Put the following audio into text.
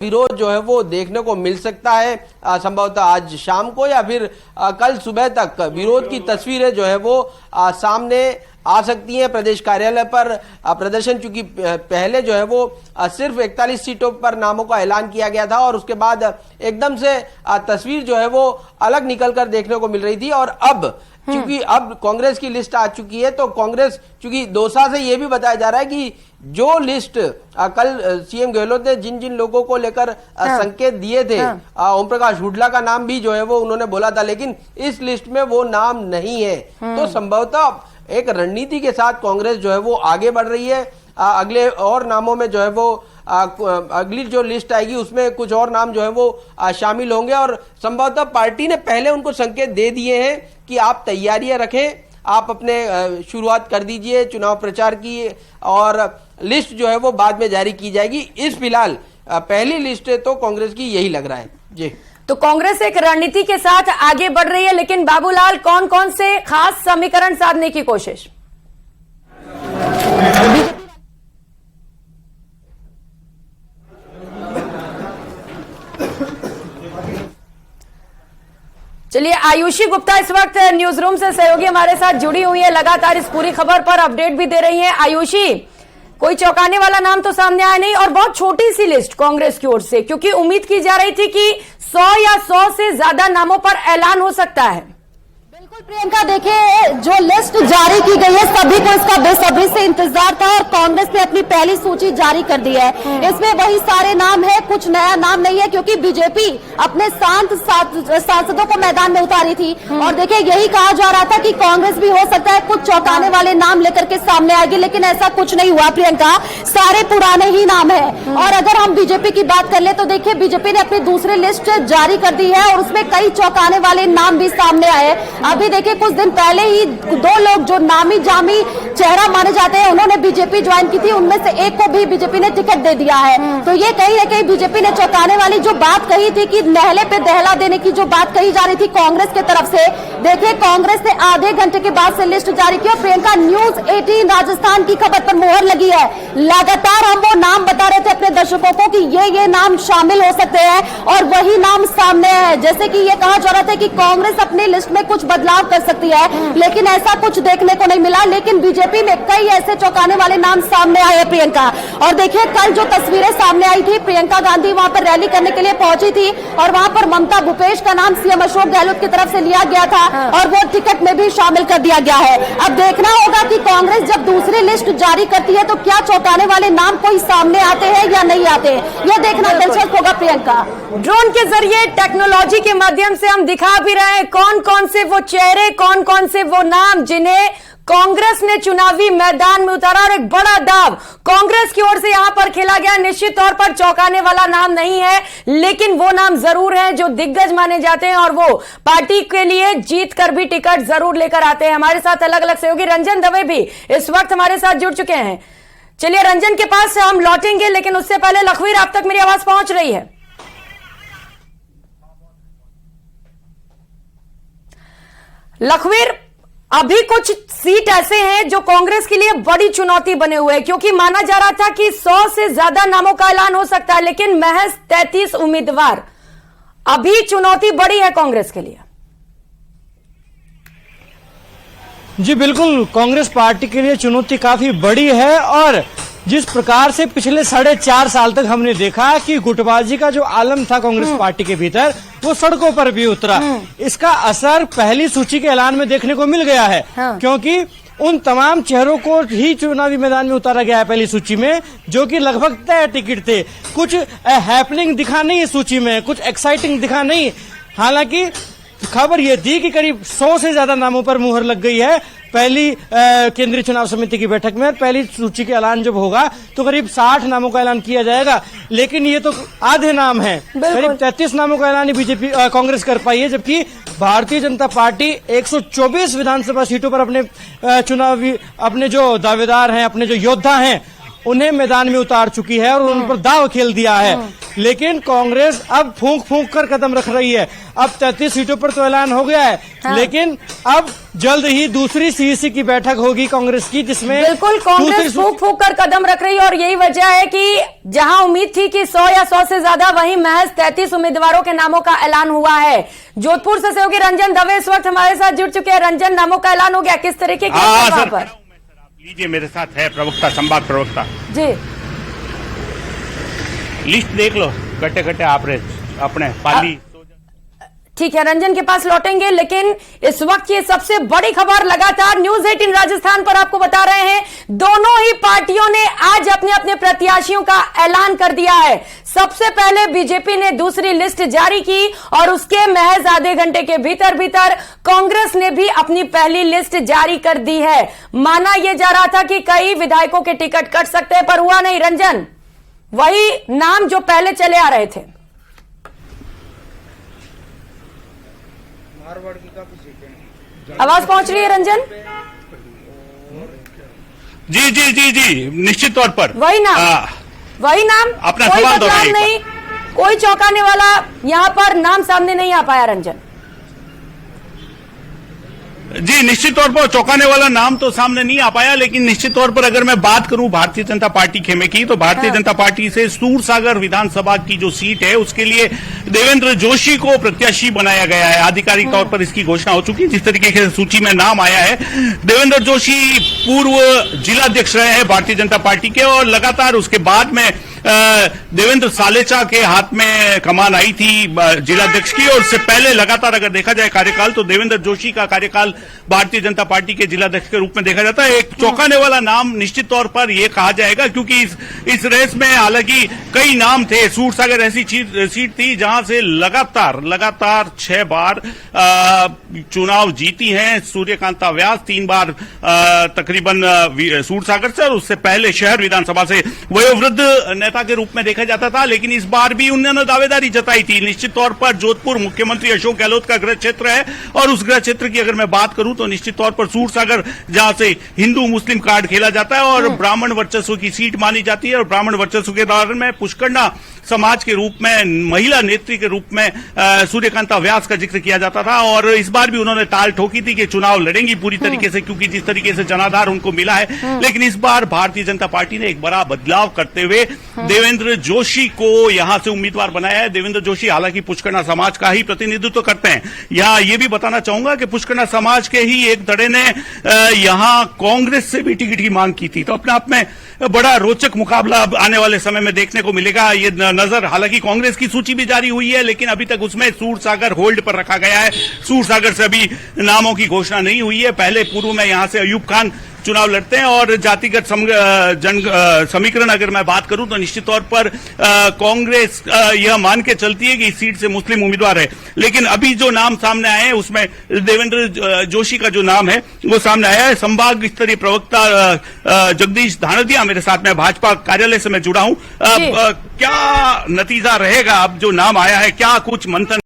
विरोध जो है वो देखने को मिल सकता है संभवतः आज शाम को या फिर कल सुबह तक विरोध की तस्वीरें जो है वो सामने आ सकती हैं। प्रदेश कार्यालय पर प्रदर्शन, चूंकि पहले जो है वो सिर्फ 41 सीटों पर नामों का ऐलान किया गया था और उसके बाद एकदम से तस्वीर जो है वो अलग निकलकर देखने को मिल रही थी। और अब क्योंकि अब कांग्रेस की लिस्ट आ चुकी है तो कांग्रेस, चूंकि दौसा से यह भी बताया जा रहा है कि जो लिस्ट कल सीएम गहलोत ने जिन जिन लोगों को लेकर संकेत दिए थे, ओम प्रकाश हुड्डा का नाम भी जो है वो उन्होंने बोला था, लेकिन इस लिस्ट में वो नाम नहीं है। तो संभवतः एक रणनीति के साथ कांग्रेस जो है वो आगे बढ़ रही है। अगले और नामों में जो है वो अगली जो लिस्ट आएगी उसमें कुछ और नाम जो है वो शामिल होंगे और संभवतः पार्टी ने पहले उनको संकेत दे दिए हैं कि आप तैयारियां रखें, आप अपने शुरुआत कर दीजिए चुनाव प्रचार की और लिस्ट जो है वो बाद में जारी की जाएगी। इस फिलहाल पहली लिस्ट है तो कांग्रेस की यही लग रहा है जी। तो कांग्रेस एक रणनीति के साथ आगे बढ़ रही है, लेकिन बाबूलाल कौन कौन से खास समीकरण साधने की कोशिश? चलिए, आयुषी गुप्ता इस वक्त न्यूज रूम से सहयोगी हमारे साथ जुड़ी हुई है, लगातार इस पूरी खबर पर अपडेट भी दे रही है। आयुषी, कोई चौंकाने वाला नाम तो सामने आया नहीं और बहुत छोटी सी लिस्ट कांग्रेस की ओर से, क्योंकि उम्मीद की जा रही थी कि 100 या 100 से ज्यादा नामों पर ऐलान हो सकता है। बिल्कुल प्रियंका, देखिए जो लिस्ट जारी की गई है सभी को इसका बेसब्री से इंतजार था और कांग्रेस ने अपनी पहली सूची जारी कर दी है। इसमें वही सारे नाम है, कुछ नया नाम नहीं है, क्योंकि बीजेपी अपने सांसदों को मैदान में उतारी थी और देखिए यही कहा जा रहा था कि कांग्रेस भी हो सकता है कुछ चौंकाने वाले नाम लेकर के सामने आएगी, लेकिन ऐसा कुछ नहीं हुआ प्रियंका, सारे पुराने ही नाम है। और अगर हम बीजेपी की बात कर ले तो देखिए बीजेपी ने अपनी दूसरी लिस्ट जारी कर दी है और उसमें कई चौंकाने वाले नाम भी सामने आए। अभी देखिए कुछ दिन पहले ही 2 लोग जो नामी जामी चेहरा माने जाते हैं उन्होंने बीजेपी ज्वाइन की थी, उनमें से एक को भी बीजेपी ने टिकट दे दिया है। तो ये कहीं ना कहीं बीजेपी ने चौंकाने वाली जो बात कही थी कि नहले पे दहला देने की जो बात कही जा रही थी कांग्रेस की तरफ से, देखिए कांग्रेस ने आधे घंटे के बाद से लिस्ट जारी की और प्रियंका न्यूज 18 राजस्थान की खबर पर मुहर लगी है। लगातार हम वो नाम बता रहे थे अपने दर्शकों को कि ये नाम शामिल हो सकते हैं और वही नाम सामने है। जैसे कि ये कहा जा रहा था कि कांग्रेस अपनी लिस्ट में कुछ बदलाव कर सकती है, लेकिन ऐसा कुछ देखने को नहीं मिला। लेकिन बीजेपी में कई ऐसे चौंकाने वाले नाम सामने आए प्रियंका। और देखिए कल जो तस्वीरें सामने आई थी, प्रियंका गांधी वहां पर रैली करने के लिए पहुंची थी और वहां पर ममता भूपेश का नाम सीएम अशोक गहलोत की तरफ से लिया गया था और वो टिकट में भी शामिल कर दिया गया है। अब देखना होगा कि कांग्रेस जब दूसरी लिस्ट जारी करती है तो क्या चौंकाने वाले नाम कोई सामने आते हैं या नहीं आते हैं, यह देखना दिलचस्प होगा प्रियंका। ड्रोन के जरिए टेक्नोलॉजी के माध्यम से हम दिखा भी रहे हैं कौन कौन से वो चेहरे, कौन कौन से वो नाम जिन्हें कांग्रेस ने चुनावी मैदान में उतारा और एक बड़ा दाव कांग्रेस की ओर से यहां पर खेला गया। निश्चित तौर पर चौंकाने वाला नाम नहीं है, लेकिन वो नाम जरूर है जो दिग्गज माने जाते हैं और वो पार्टी के लिए जीत कर भी टिकट जरूर लेकर आते हैं। हमारे साथ अलग अलग सहयोगी रंजन दवे भी इस वक्त हमारे साथ जुड़ चुके हैं। चलिए रंजन के पास से हम लौटेंगे, लेकिन उससे पहले लखवीर, आप तक मेरी आवाज पहुंच रही है? लखवीर, अभी कुछ सीट ऐसे हैं जो कांग्रेस के लिए बड़ी चुनौती बने हुए हैं, क्योंकि माना जा रहा था कि 100 से ज्यादा नामों का ऐलान हो सकता है, लेकिन महज 33 उम्मीदवार। अभी चुनौती बड़ी है कांग्रेस के लिए। जी बिल्कुल, कांग्रेस पार्टी के लिए चुनौती काफी बड़ी है और जिस प्रकार से पिछले 4.5 साल तक हमने देखा कि गुटबाजी का जो आलम था कांग्रेस पार्टी के भीतर वो सड़कों पर भी उतरा, इसका असर पहली सूची के ऐलान में देखने को मिल गया है। क्योंकि उन तमाम चेहरों को ही चुनावी मैदान में उतारा गया है पहली सूची में, जो कि लगभग तय टिकट थे। कुछ हैपनिंग दिखा नहीं इस सूची में, कुछ एक्साइटिंग दिखा नहीं। हालांकि खबर यह थी कि करीब 100 से ज्यादा नामों पर मुहर लग गई है पहली केंद्रीय चुनाव समिति की बैठक में। पहली सूची के ऐलान जब होगा तो करीब 60 नामों का ऐलान किया जाएगा, लेकिन ये तो आधे नाम हैं। करीब 33 नामों का ऐलान बीजेपी कांग्रेस कर पाई है, जबकि भारतीय जनता पार्टी 124 विधानसभा सीटों पर अपने चुनावी अपने जो दावेदार हैं, अपने जो योद्धा हैं उन्हें मैदान में उतार चुकी है और उन पर दाव खेल दिया है। लेकिन कांग्रेस अब फूंक फूंक कर कदम रख रही है। अब 33 सीटों पर तो ऐलान हो गया है, लेकिन अब जल्द ही दूसरी सीईसी की बैठक होगी कांग्रेस की, जिसमें बिल्कुल कांग्रेस फूंक फूंक कर कदम रख रही है। और यही वजह है कि जहां उम्मीद थी कि 100 या 100 से ज्यादा, वहीं महज 33 उम्मीदवारों के नामों का ऐलान हुआ है। जोधपुर से सहयोगी रंजन दवे इस वक्त हमारे साथ जुड़ चुके हैं। रंजन, नामों का ऐलान हो गया, किस तरीके की वहां पर? लीजिए, मेरे साथ है प्रवक्ता, संवाद प्रवक्ता जी, लिस्ट देख लो, कटे कटे आप अपने पाली। ठीक है, रंजन के पास लौटेंगे, लेकिन इस वक्त की सबसे बड़ी खबर लगातार न्यूज 18 राजस्थान पर आपको बता रहे हैं। दोनों ही पार्टियों ने आज अपने अपने प्रत्याशियों का ऐलान कर दिया है। सबसे पहले बीजेपी ने दूसरी लिस्ट जारी की और उसके महज आधे घंटे के भीतर भीतर कांग्रेस ने भी अपनी पहली लिस्ट जारी कर दी है। माना यह जा रहा था कि कई विधायकों के टिकट कट सकते हैं, पर हुआ नहीं। रंजन, वही नाम जो पहले चले आ रहे थे। आवाज पहुंच रही है रंजन? जी जी जी जी, निश्चित तौर पर वही नाम, वही नाम, अपना कोई सवाल बदलाव नहीं, कोई चौंकाने वाला यहां पर नाम सामने नहीं आ पाया। रंजन जी, निश्चित तौर पर चौंकाने वाला नाम तो सामने नहीं आ पाया, लेकिन निश्चित तौर पर अगर मैं बात करूं भारतीय जनता पार्टी खेमे की, तो भारतीय जनता पार्टी से सूरसागर विधानसभा की जो सीट है उसके लिए देवेंद्र जोशी को प्रत्याशी बनाया गया है। आधिकारिक तौर पर इसकी घोषणा हो चुकी है। जिस तरीके से सूची में नाम आया है, देवेंद्र जोशी पूर्व जिलाध्यक्ष रहे हैं भारतीय जनता पार्टी के, और लगातार उसके बाद में देवेंद्र सालेचा के हाथ में कमान आई थी जिलाध्यक्ष की, और उससे पहले लगातार अगर देखा जाए कार्यकाल, तो देवेंद्र जोशी का कार्यकाल भारतीय जनता पार्टी के जिलाध्यक्ष के रूप में देखा जाता है। एक चौंकाने वाला नाम निश्चित तौर पर यह कहा जाएगा, क्योंकि इस रेस में हालांकि कई नाम थे। सूरसागर ऐसी सीट थी जहां से लगातार 6 बार चुनाव जीती हैं सूर्यकांता व्यास, 3 बार तकरीबन सूरसागर से, और उससे पहले शहर विधानसभा से वयोवृद्ध नेता के रूप में देखा जाता था। लेकिन इस बार भी उन्होंने दावेदारी जताई थी। निश्चित तौर पर जोधपुर मुख्यमंत्री अशोक गहलोत का गृह क्षेत्र है, और उस गृह क्षेत्र की अगर मैं बात करूं तो निश्चित तौर पर सूरसागर, जहां से हिंदू मुस्लिम कार्ड खेला जाता है और ब्राह्मण वर्चस्व की सीट मानी जाती है, और ब्राह्मण वर्चस्व के दौरान में पुष्करना समाज के रूप में, महिला नेत्री के रूप में सूर्यकांता व्यास का जिक्र किया जाता था। और इस बार भी उन्होंने ताल ठोकी थी कि चुनाव लड़ेंगी पूरी तरीके से, क्योंकि जिस तरीके से जनाधार उनको मिला है। लेकिन इस बार भारतीय जनता पार्टी ने एक बड़ा बदलाव करते हुए देवेंद्र जोशी को यहां से उम्मीदवार बनाया है। देवेंद्र जोशी हालांकि पुष्करना समाज का ही प्रतिनिधित्व करते हैं। यहां यह भी बताना चाहूंगा कि पुष्करना समाज के ही एक धड़े ने यहां कांग्रेस से भी टिकट की मांग की थी। तो अपने आप में बड़ा रोचक मुकाबला आने वाले समय में देखने को मिलेगा। ये नजर, हालांकि कांग्रेस की सूची भी जारी हुई है, लेकिन अभी तक उसमें सूरसागर होल्ड पर रखा गया है। सूरसागर से अभी नामों की घोषणा नहीं हुई है। पहले पूर्व में यहां से अयूब खान चुनाव लड़ते हैं, और जातिगत समीकरण अगर मैं बात करूं तो निश्चित तौर पर कांग्रेस यह मान के चलती है कि इस सीट से मुस्लिम उम्मीदवार है। लेकिन अभी जो नाम सामने आए हैं उसमें देवेंद्र जोशी का जो नाम है वो सामने आया है। संभाग स्तरीय प्रवक्ता जगदीश धानोदिया मेरे साथ में, भाजपा कार्यालय से मैं जुड़ा हूं। क्या नतीजा रहेगा अब जो नाम आया है, क्या कुछ मंथन